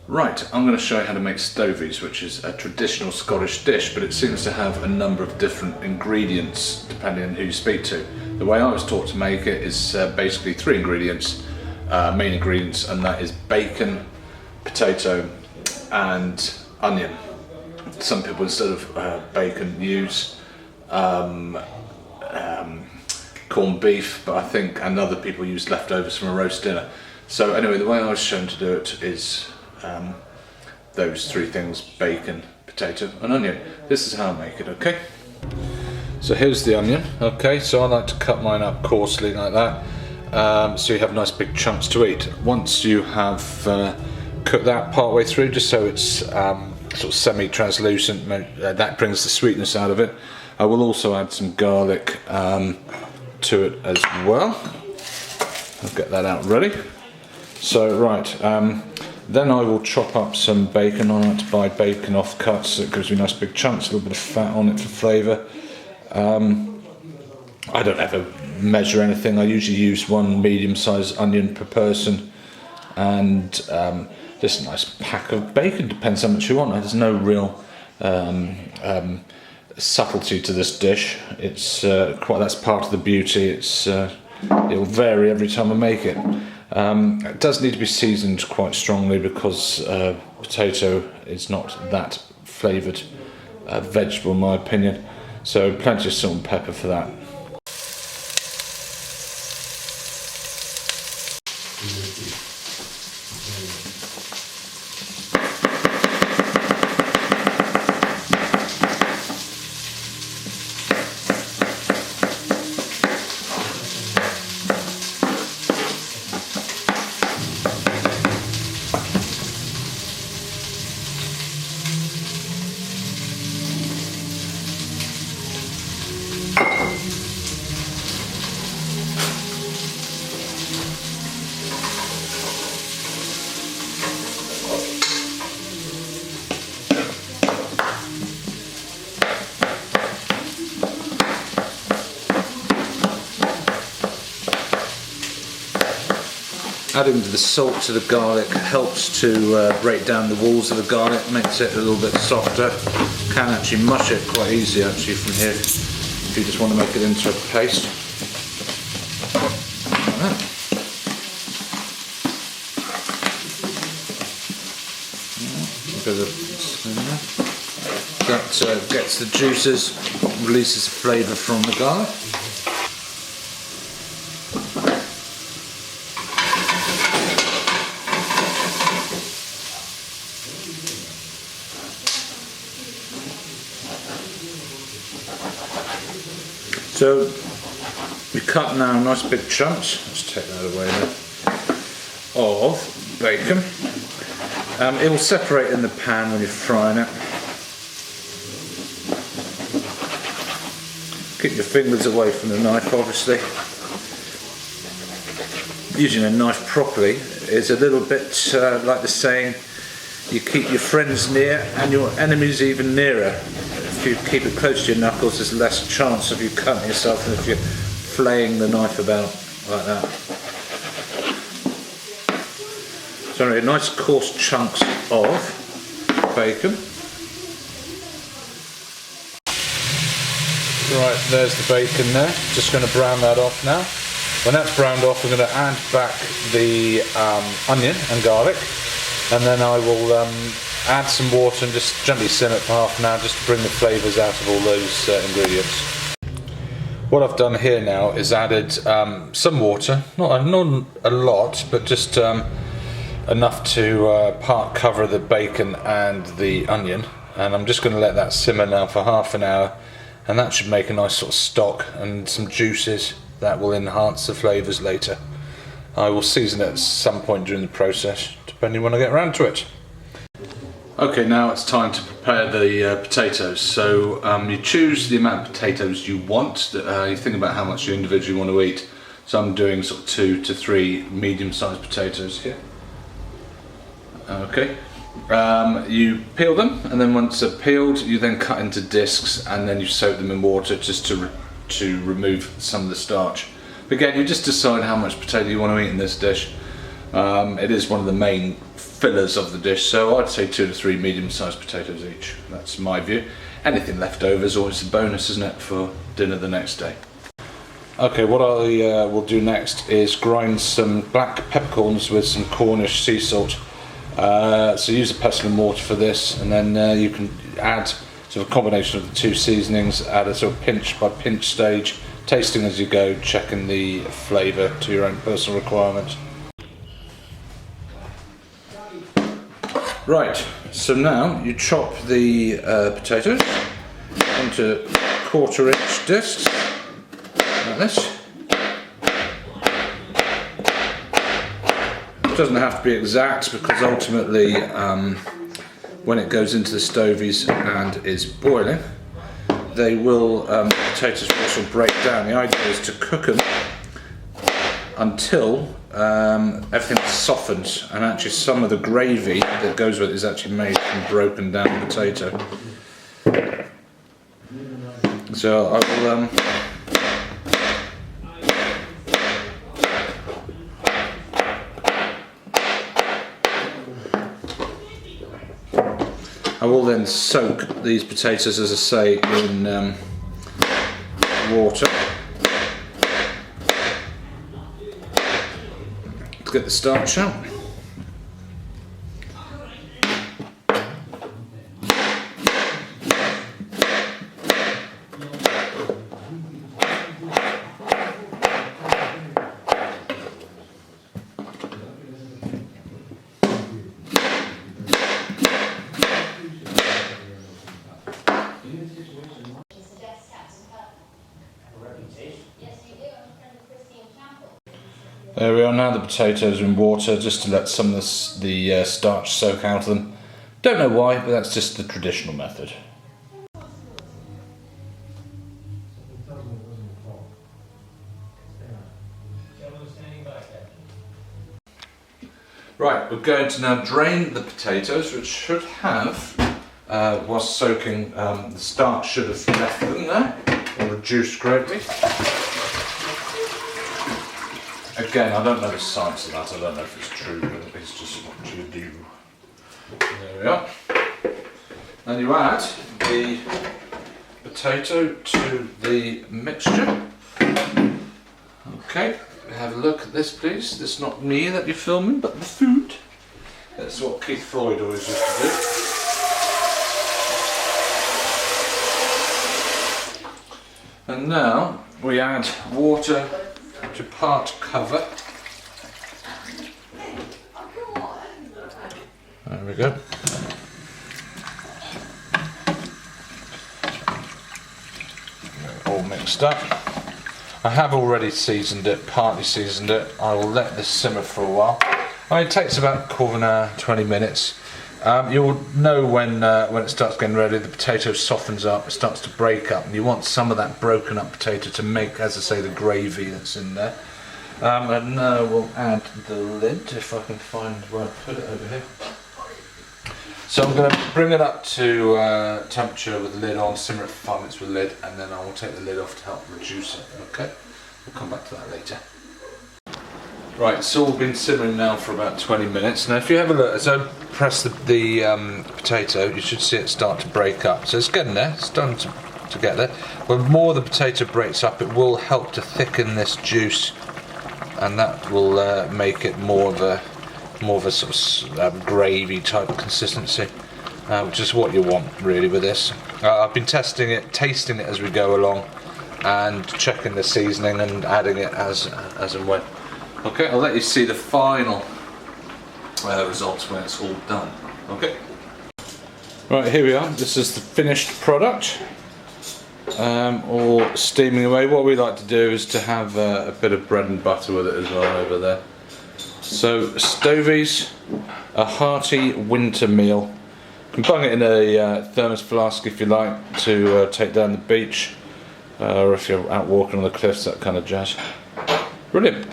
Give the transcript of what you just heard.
Right, I'm going to show you how to make stovies, which is a traditional Scottish dish, but it seems to have a number of different ingredients depending on who you speak to. The way I was taught to make it is basically three ingredients, main ingredients, and that is bacon, potato and onion. Some people, instead of bacon, use corned beef, but I think, and other people use leftovers from a roast dinner. So anyway, the way I was shown to do it is those three things: bacon, potato and onion. This is how I make it, okay? So here's the onion, okay? So I like to cut mine up coarsely like that, so you have nice big chunks to eat. Once you have cooked that part way through, just so it's sort of semi-translucent, that brings the sweetness out of it. I will also add some garlic to it as well. I'll get that out ready. So right, then I will chop up some bacon. I like to buy bacon off cuts, so it gives me nice big chunks, a little bit of fat on it for flavour. I don't ever measure anything. I usually use one medium-sized onion per person, and just a nice pack of bacon. Depends how much you want. There's no real subtlety to this dish. It's that's part of the beauty. It'll vary every time I make it. It does need to be seasoned quite strongly because potato is not that flavoured vegetable in my opinion. So plenty of salt and pepper for that. Adding the salt to the garlic helps to break down the walls of the garlic, makes it a little bit softer. Can actually mush it quite easy actually from here if you just want to make it into a paste. Like that. That gets the juices, releases the flavour from the garlic. So we cut now nice big chunks, let's take that away now, of bacon. It will separate in the pan when you're frying it. Keep your fingers away from the knife obviously. Using a knife properly is a little bit like the saying, you keep your friends near and your enemies even nearer. If you keep it close to your knuckles, there's less chance of you cutting yourself than if you're flaying the knife about like that. So anyway, nice coarse chunks of bacon. Right, there's the bacon there. Just going to brown that off now. When that's browned off, we're going to add back the onion and garlic, and then I will add some water and just gently simmer it for half an hour just to bring the flavours out of all those ingredients. What I've done here now is added some water, not a lot, but just enough to part cover the bacon and the onion, and I'm just going to let that simmer now for half an hour, and that should make a nice sort of stock and some juices that will enhance the flavours later. I will season it at some point during the process, depending when I get around to it. Okay, now it's time to prepare the potatoes. So you choose the amount of potatoes you want. You think about how much you individually want to eat. So I'm doing sort of 2 to 3 medium-sized potatoes here. Okay. You peel them, and then once they're peeled, you then cut into discs, and then you soak them in water just to remove some of the starch. Again, you just decide how much potato you want to eat in this dish. It is one of the main fillers of the dish, so I'd say 2 to 3 medium-sized potatoes each. That's my view. Anything left over is always a bonus, isn't it, for dinner the next day. Okay, what I will do next is grind some black peppercorns with some Cornish sea salt. So use a pestle and mortar for this, and then you can add sort of a combination of the two seasonings, add a sort of pinch by pinch stage, tasting as you go, checking the flavour to your own personal requirement. Right, so now you chop the potatoes into 1/4 inch discs, like this. It doesn't have to be exact, because ultimately when it goes into the stovies and is boiling, they will, potatoes will also break down. The idea is to cook them until everything softened, and actually some of the gravy that goes with it is actually made from broken down potato. So I will then soak these potatoes, as I say, in water to get the starch out. There we are. Now the potatoes are in water, just to let some of the starch soak out of them. Don't know why, but that's just the traditional method. Right, we're going to now drain the potatoes, which should have, whilst soaking, the starch should have left them there, or reduced greatly. Again, I don't know the science of that, I don't know if it's true, but it's just what you do. There we are. Then you add the potato to the mixture. Okay, have a look at this please. This is not me that you're filming, but the food. That's what Keith Floyd always used to do. And now we add water to part cover. There we go. All mixed up. I have already seasoned it, partly seasoned it. I will let this simmer for a while. I mean, it takes about 1/4 hour, 20 minutes. You'll know when it starts getting ready, the potato softens up, it starts to break up, and you want some of that broken up potato to make, as I say, the gravy that's in there. And now we'll add the lid, if I can find where I put it over here. So I'm going to bring it up to temperature with the lid on, simmer it for 5 minutes with the lid, and then I will take the lid off to help reduce it. Okay, we'll come back to that later. Right, it's all been simmering now for about 20 minutes. Now if you have a look, as I press the potato, you should see it start to break up. So it's getting there, it's starting to get there. When more the potato breaks up, it will help to thicken this juice, and that will make it more of a sort of gravy type consistency, which is what you want really with this. I've been tasting it as we go along, and checking the seasoning and adding it as and when. Okay, I'll let you see the final results when it's all done. Okay. Right, here we are. This is the finished product, all steaming away. What we like to do is to have a bit of bread and butter with it as well over there. So, stovies, a hearty winter meal. You can bung it in a thermos flask if you like to take down the beach, or if you're out walking on the cliffs, that kind of jazz. Brilliant.